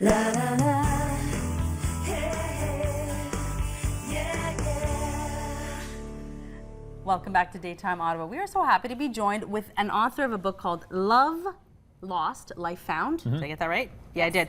La la la, hey, yeah, yeah. Welcome back to Daytime Ottawa. We are so happy to be joined with an author of a book called Love Lost, Life Found. Did I get that right? Yeah, I did.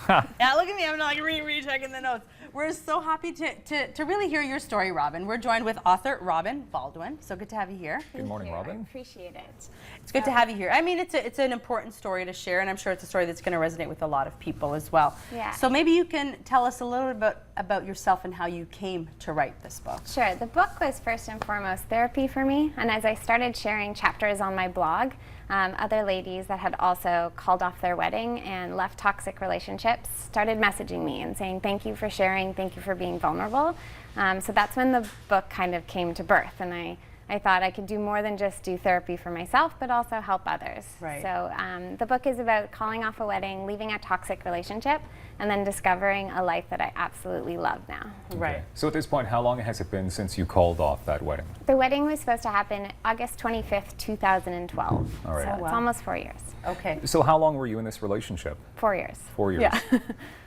Yeah, look at me. I'm like rechecking the notes. We're so happy to really hear your story, Robyn. We're joined with author Robyn Baldwin. So good to have you here. Good morning, Robyn. I appreciate it. It's good to have you here. I mean, it's an important story to share, and I'm sure it's a story that's going to resonate with a lot of people as well. Yeah. So maybe you can tell us a little bit about yourself and how you came to write this book. Sure. The book was first and foremost therapy for me, and as I started sharing chapters on my blog, other ladies that had also called off their wedding and left toxic relationships started messaging me and saying, thank you for sharing, thank you for being vulnerable. So that's when the book kind of came to birth, and I thought I could do more than just do therapy for myself, but also help others. Right. So the book is about calling off a wedding, leaving a toxic relationship, and then discovering a life that I absolutely love now. Right. Okay. So at this point, how long has it been since you called off that wedding? The wedding was supposed to happen August 25th, 2012. All right. So wow. it's almost 4 years. Okay. So how long were you in this relationship? 4 years. 4 years. Yeah.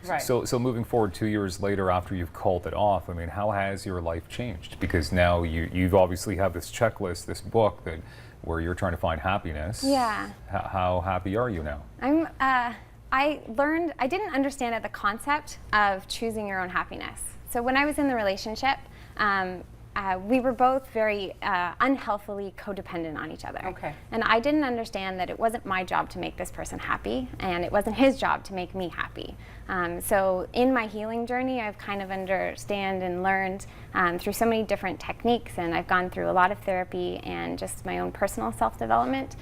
Right. So moving forward 2 years later after you've called it off, I mean, how has your life changed? Because now you've obviously have this checklist, this book where you're trying to find happiness. Yeah. How happy are you now? I didn't understand the concept of choosing your own happiness. So when I was in the relationship, we were both very unhealthily codependent on each other. Okay. And I didn't understand that it wasn't my job to make this person happy, and it wasn't his job to make me happy. So in my healing journey, I've kind of understand and learned through so many different techniques, and I've gone through a lot of therapy and just my own personal self-development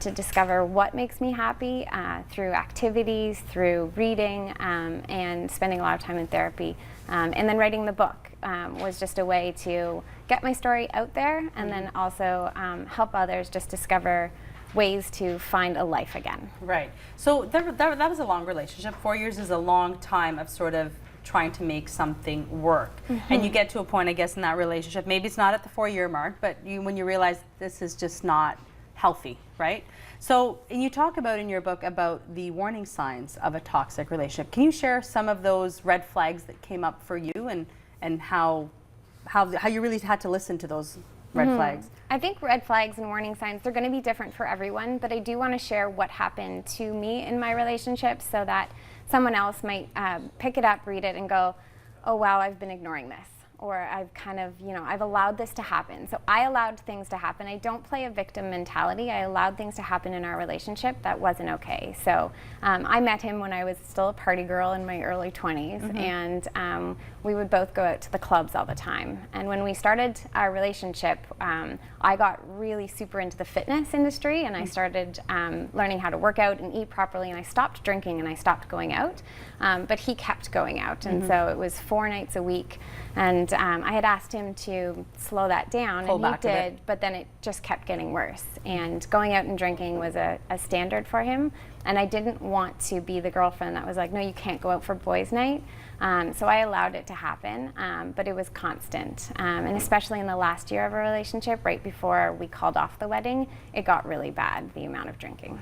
to discover what makes me happy through activities, through reading, and spending a lot of time in therapy. And then writing the book was just a way to get my story out there, and then also help others just discover ways to find a life again. Right. So that was a long relationship. 4 years is a long time of sort of trying to make something work. And you get to a point, I guess, in that relationship, maybe it's not at the 4-year mark, but when you realize this is just not healthy, right? So, and you talk about in your book about the warning signs of a toxic relationship. Can you share some of those red flags that came up for you, and how you really had to listen to those red flags? I think red flags and warning signs, they're going to be different for everyone, but I do want to share what happened to me in my relationship so that someone else might pick it up, read it, and go, oh wow, I've been ignoring this. Or I've kind of, I've allowed this to happen. So I allowed things to happen. I don't play a victim mentality. I allowed things to happen in our relationship that wasn't okay. So I met him when I was still a party girl in my early 20s, and we would both go out to the clubs all the time. And when we started our relationship, I got really super into the fitness industry, and I started learning how to work out and eat properly, and I stopped drinking and I stopped going out. But he kept going out, and so it was 4 nights a week. And I had asked him to slow that down, Pull and back he a did, bit. but then it just kept getting worse. And going out and drinking was a standard for him, and I didn't want to be the girlfriend that was like, no, you can't go out for boys' night. So I allowed it to happen, but it was constant. And especially in the last year of our relationship, right before we called off the wedding, it got really bad, the amount of drinking.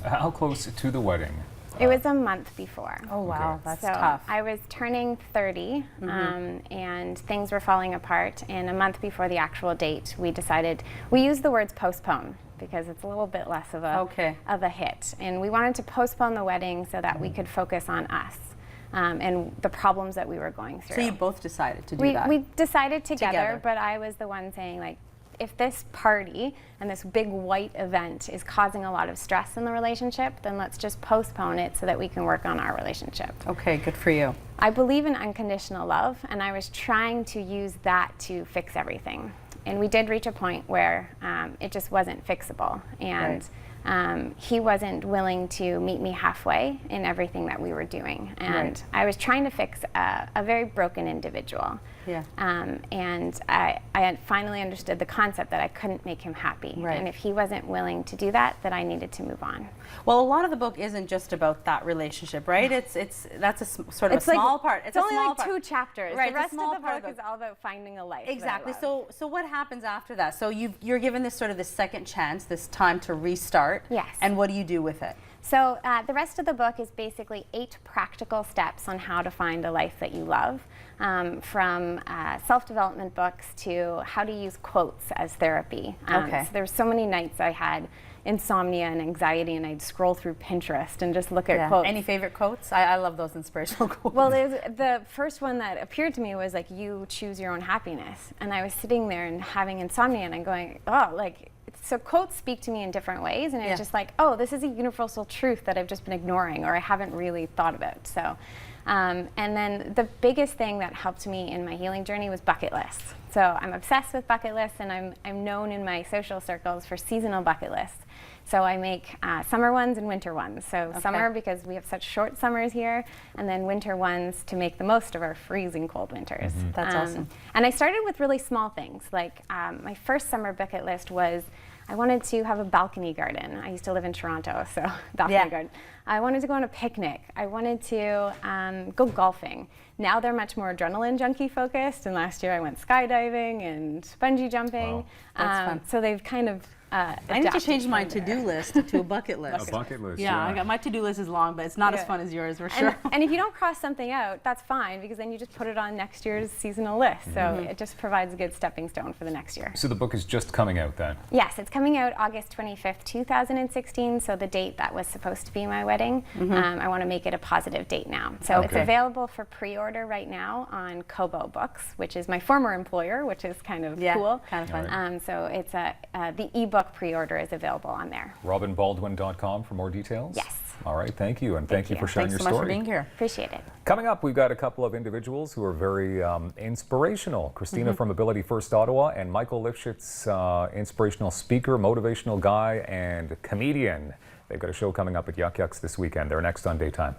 How close to the wedding? It was a month before. Oh wow, Okay. that's So tough. I was turning 30, and things were falling apart. And a month before the actual date, we decided, we used the words postpone because it's a little bit less of a hit. And we wanted to postpone the wedding so that we could focus on us and the problems that we were going through. So you both decided to do that. We decided together, Together. but I was the one saying, like, if this party and this big white event is causing a lot of stress in the relationship, then let's just postpone it so that we can work on our relationship. Okay, good for you. I believe in unconditional love, and I was trying to use that to fix everything. And we did reach a point where it just wasn't fixable. And he wasn't willing to meet me halfway in everything that we were doing. And I was trying to fix a very broken individual. Yeah. And I had finally understood the concept that I couldn't make him happy. Right. And if he wasn't willing to do that, that I needed to move on. Well, a lot of the book isn't just about that relationship, right? That's sort of a small part. It's only a small like part. 2 chapters. Right, The it's a rest small of the part book of is all about finding a life. Exactly. that I love. So what happens after that? So you're given this sort of this second chance, this time to restart. Yes. And what do you do with it? So the rest of the book is basically 8 practical steps on how to find a life that you love, from self-development books to how to use quotes as therapy. Okay. So there's so many nights I had insomnia and anxiety, and I'd scroll through Pinterest and just look at quotes. Any favorite quotes? I love those inspirational quotes. Well, the first one that appeared to me was like, you choose your own happiness. And I was sitting there and having insomnia, and I'm going, oh, like, so quotes speak to me in different ways, and it's just like, oh, this is a universal truth that I've just been ignoring or I haven't really thought about. So, and then the biggest thing that helped me in my healing journey was bucket lists. So I'm obsessed with bucket lists, and I'm known in my social circles for seasonal bucket lists. So I make summer ones and winter ones. So summer, because we have such short summers here, and then winter ones to make the most of our freezing cold winters. That's awesome. And I started with really small things. Like my first summer bucket list was I wanted to have a balcony garden. I used to live in Toronto, so balcony garden. I wanted to go on a picnic. I wanted to go golfing. Now they're much more adrenaline junkie focused, and last year I went skydiving and bungee jumping. Wow. That's fun. So they've kind of I need to adapted change my from there. to-do list to a bucket list. A bucket list. Yeah, I got my to-do list is long, but it's not as fun as yours for sure. And if you don't cross something out, that's fine, because then you just put it on next year's seasonal list. So it just provides a good stepping stone for the next year. So the book is just coming out then? Yes, it's coming out August 25th, 2016, so the date that was supposed to be my wedding. I want to make it a positive date now. So it's available for pre-order right now on Kobo Books, which is my former employer, which is kind of cool. Kind of fun. So it's the ebook pre-order is available on there. RobynBaldwin.com for more details? Yes. All right, thank you, and thank you for sharing Thanks your so story. much for being here. Appreciate it. Coming up, we've got a couple of individuals who are very inspirational. Christina from Ability First Ottawa, and Michael Lifshitz, inspirational speaker, motivational guy, and comedian. They've got a show coming up at Yuck Yucks this weekend. They're next on Daytime.